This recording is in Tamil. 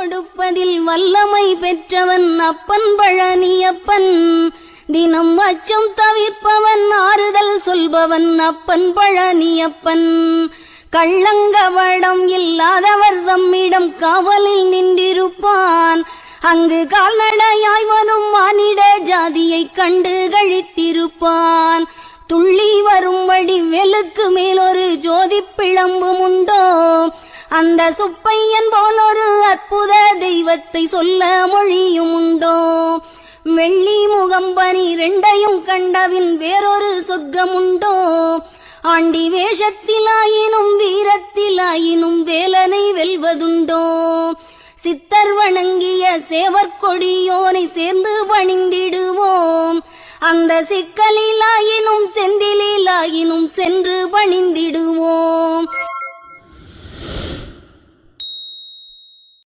கொடுப்பதில் வல்லமை பெற்றவன் அப்பன் பழனியப்பன். தினம் அச்சம் தவிர்ப்பவன் ஆறுதல் சொல்பவன் அப்பன் பழனியப்பன். கள்ளங்கவடம் இல்லாதவர் தம்மிடம் காவலில் நின்றிருப்பான். அங்கு கால்நடையாய் வரும் மானிட ஜாதியை கண்டு கழித்திருப்பான். துள்ளி வரும்படி வெளுக்கு மேலொரு ஜோதி பிளம்பும் உண்டோ, அந்த சுப்பையன் போல் ஒரு அற்புத தெய்வத்தை சொல்ல மொழியும் உண்டோ. வெள்ளி முகம் 12 கண்டவின் வேறொரு சொர்க்கம் உண்டோ. ஆண்டி வேஷத்திலாயினும் வீரத்திலாயினும் வேலனை வெல்வதுண்டோ. சித்தர் வணங்கிய சேவற்கொடியோனை சேர்ந்து பணிந்திடுவோம். அந்த சிக்கலிலாயினும் செந்திலாயினும் சென்று பணிந்திடுவோம்.